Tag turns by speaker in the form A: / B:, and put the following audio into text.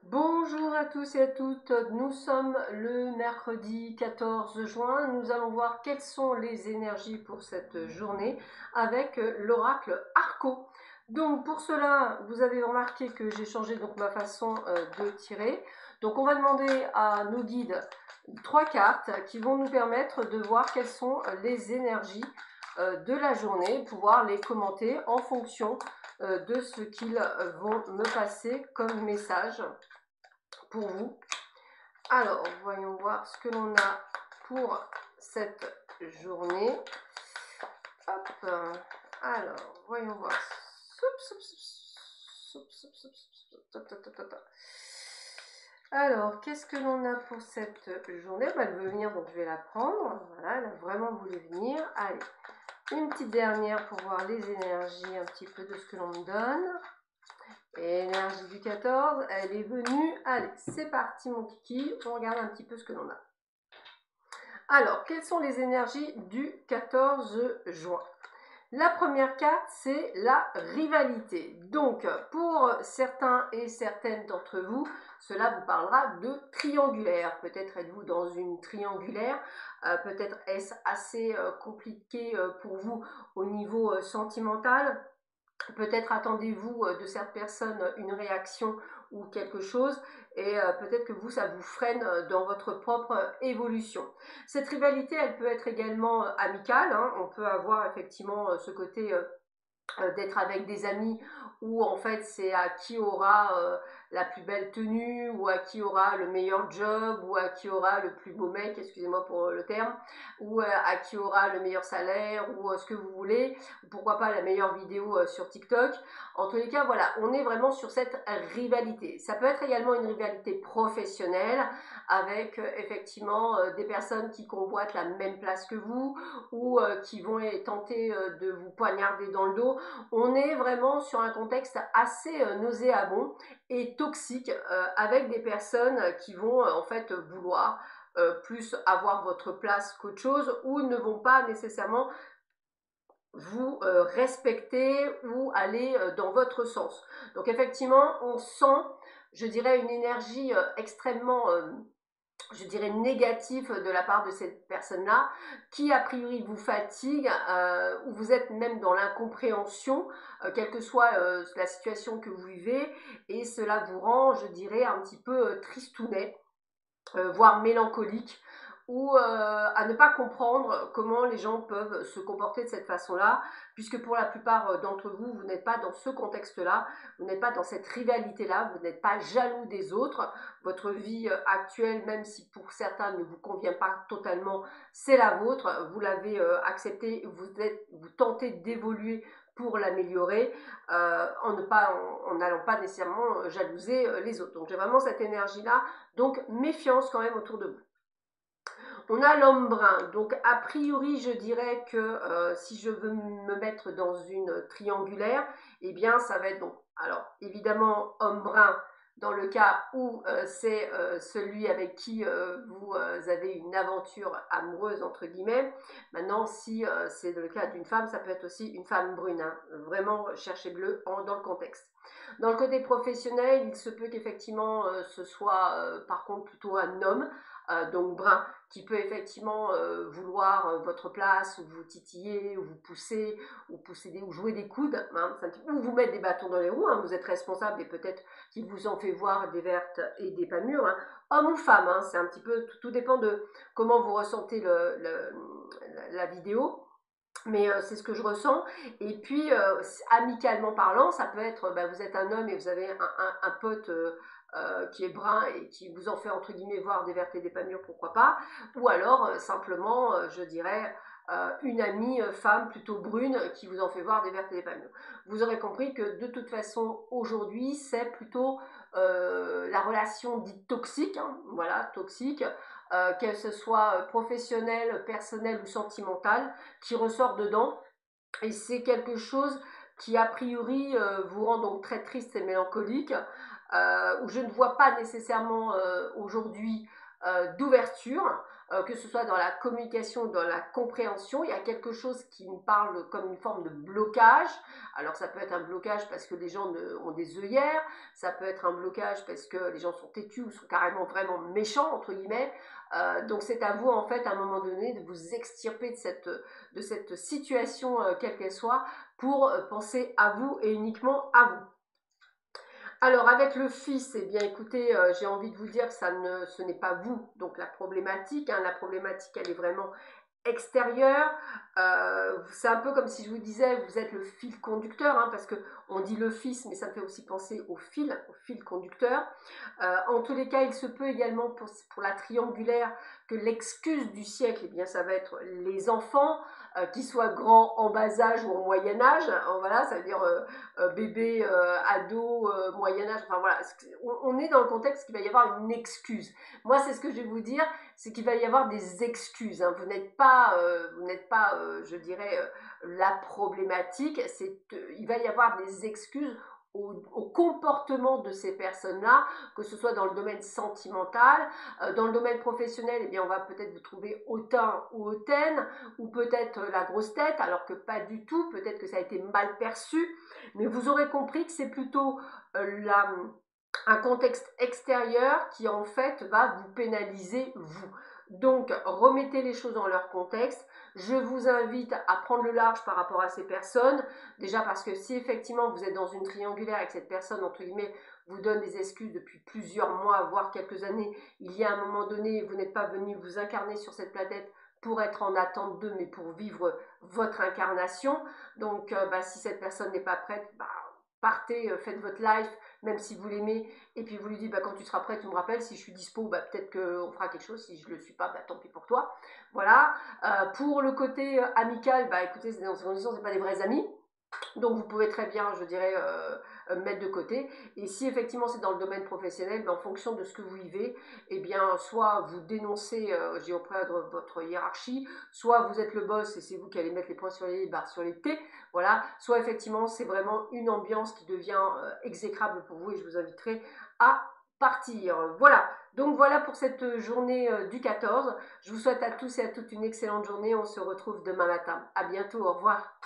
A: Bonjour à tous et à toutes, nous sommes le mercredi 14 juin, nous allons voir quelles sont les énergies pour cette journée avec l'oracle Arco. Donc pour cela, vous avez remarqué que j'ai changé donc ma façon de tirer. Donc on va demander à nos guides 3 cartes qui vont nous permettre de voir quelles sont les énergies de la journée, pouvoir les commenter en fonction de ce qu'ils vont me passer comme message pour vous. Alors, voyons voir ce que l'on a pour cette journée. Hop. Alors, voyons voir. Alors, qu'est-ce que l'on a pour cette journée? Elle veut venir, donc je vais la prendre. Voilà, elle a vraiment voulu venir. Allez, une petite dernière pour voir les énergies un petit peu de ce que l'on me donne. Énergie du 14, elle est venue. Allez, c'est parti mon kiki, on regarde un petit peu ce que l'on a. Alors, quelles sont les énergies du 14 juin? La première carte, c'est la rivalité. Donc, pour certains et certaines d'entre vous, cela vous parlera de triangulaire. Peut-être êtes-vous dans une triangulaire, peut-être est-ce assez compliqué pour vous au niveau sentimental. Peut-être attendez-vous de cette personne une réaction ou quelque chose et peut-être que vous, ça vous freine dans votre propre évolution. Cette rivalité, elle peut être également amicale, hein. On peut avoir effectivement ce côté d'être avec des amis où en fait c'est à qui aura la plus belle tenue ou à qui aura le meilleur job ou à qui aura le plus beau mec, excusez-moi pour le terme, ou à qui aura le meilleur salaire ou ce que vous voulez, pourquoi pas la meilleure vidéo sur TikTok. En tous les cas, voilà, on est vraiment sur cette rivalité. Ça peut être également une rivalité professionnelle avec effectivement des personnes qui convoitent la même place que vous ou qui vont tenter de vous poignarder dans le dos. On est vraiment sur un contexte assez nauséabond et toxique avec des personnes qui vont en fait vouloir plus avoir votre place qu'autre chose ou ne vont pas nécessairement vous respecter ou aller dans votre sens. Donc effectivement, on sent, je dirais, une énergie extrêmement je dirais négatif de la part de cette personne-là, qui a priori vous fatigue, ou vous êtes même dans l'incompréhension, quelle que soit la situation que vous vivez, et cela vous rend, je dirais, un petit peu tristounet, voire mélancolique, ou à ne pas comprendre comment les gens peuvent se comporter de cette façon-là, puisque pour la plupart d'entre vous, vous n'êtes pas dans ce contexte-là, vous n'êtes pas dans cette rivalité-là, vous n'êtes pas jaloux des autres, votre vie actuelle, même si pour certains ne vous convient pas totalement, c'est la vôtre, vous l'avez acceptée, vous tentez d'évoluer pour l'améliorer, en n'allant pas nécessairement jalouser les autres. Donc j'ai vraiment cette énergie-là, donc méfiance quand même autour de vous. On a l'homme brun, donc a priori je dirais que si je veux me mettre dans une triangulaire, eh bien ça va être donc, alors évidemment homme brun dans le cas où c'est celui avec qui vous avez une aventure amoureuse entre guillemets. Maintenant si c'est le cas d'une femme, ça peut être aussi une femme brune, hein. Vraiment cherchez bleu dans le contexte. Dans le côté professionnel, il se peut qu'effectivement ce soit par contre plutôt un homme, donc brun, qui peut effectivement vouloir votre place, ou vous titiller, ou vous pousser, ou jouer des coudes, hein, ou vous mettre des bâtons dans les roues, hein, vous êtes responsable et peut-être qu'il vous en fait voir des vertes et des pas mûres, hein, homme ou femme, hein, c'est un petit peu, tout dépend de comment vous ressentez la vidéo. Mais c'est ce que je ressens. Et puis, amicalement parlant, ça peut être, vous êtes un homme et vous avez un pote qui est brun et qui vous en fait, entre guillemets, voir des vertes et des pas mûres, pourquoi pas. Ou alors, simplement, je dirais, une amie femme plutôt brune qui vous en fait voir des vertes et des pas mûres. Vous aurez compris que de toute façon, aujourd'hui, c'est plutôt la relation dite toxique, hein, voilà, toxique, qu'elle ce soit professionnelle, personnelle ou sentimentale, qui ressort dedans. Et c'est quelque chose qui, a priori, vous rend donc très triste et mélancolique, où je ne vois pas nécessairement aujourd'hui d'ouverture, que ce soit dans la communication, dans la compréhension. Il y a quelque chose qui me parle comme une forme de blocage. Alors ça peut être un blocage parce que les gens ont des œillères, ça peut être un blocage parce que les gens sont têtus ou sont carrément vraiment méchants, entre guillemets. Donc c'est à vous, en fait, à un moment donné, de vous extirper de cette situation, quelle qu'elle soit, pour penser à vous et uniquement à vous. Alors avec le fils, eh bien écoutez, j'ai envie de vous dire que ce n'est pas vous, donc la problématique, hein, la problématique elle est vraiment extérieure. C'est un peu comme si je vous disais, vous êtes le fil conducteur, hein, parce que on dit le fils, mais ça me fait aussi penser au fil conducteur. En tous les cas, il se peut également pour la triangulaire que l'excuse du siècle, eh bien, ça va être les enfants, qu'ils soient grands en bas âge ou en moyen âge. Voilà, ça veut dire bébé, ado, moyen âge. Enfin voilà, on est dans le contexte qu'il va y avoir une excuse. Moi, c'est ce que je vais vous dire, c'est qu'il va y avoir des excuses. Hein. Vous n'êtes pas, je dirais, la problématique. Il va y avoir des excuses au comportement de ces personnes-là, que ce soit dans le domaine sentimental, dans le domaine professionnel, eh bien on va peut-être vous trouver hautain ou hautaine, ou peut-être la grosse tête, alors que pas du tout, peut-être que ça a été mal perçu, mais vous aurez compris que c'est plutôt un contexte extérieur qui en fait va vous pénaliser vous. Donc remettez les choses dans leur contexte. Je vous invite à prendre le large par rapport à ces personnes, déjà parce que si effectivement vous êtes dans une triangulaire et que cette personne, entre guillemets, vous donne des excuses depuis plusieurs mois, voire quelques années, il y a un moment donné, vous n'êtes pas venu vous incarner sur cette planète pour être en attente d'eux, mais pour vivre votre incarnation. Donc si cette personne n'est pas prête, partez, faites votre life, même si vous l'aimez, et puis vous lui dites, quand tu seras prêt, tu me rappelles, si je suis dispo, peut-être qu'on fera quelque chose, si je ne le suis pas, tant pis pour toi. Voilà. Pour le côté amical, écoutez, dans ces conditions, ce n'est pas des vrais amis, donc vous pouvez très bien, je dirais, mettre de côté. Et si effectivement c'est dans le domaine professionnel, en fonction de ce que vous vivez, eh bien soit vous dénoncez auprès de votre hiérarchie, soit vous êtes le boss et c'est vous qui allez mettre les points sur les barres sur les T, voilà, soit effectivement c'est vraiment une ambiance qui devient exécrable pour vous et je vous inviterai à partir. Voilà, donc voilà pour cette journée du 14. Je vous souhaite à tous et à toutes une excellente journée. On se retrouve demain matin. À bientôt, au revoir.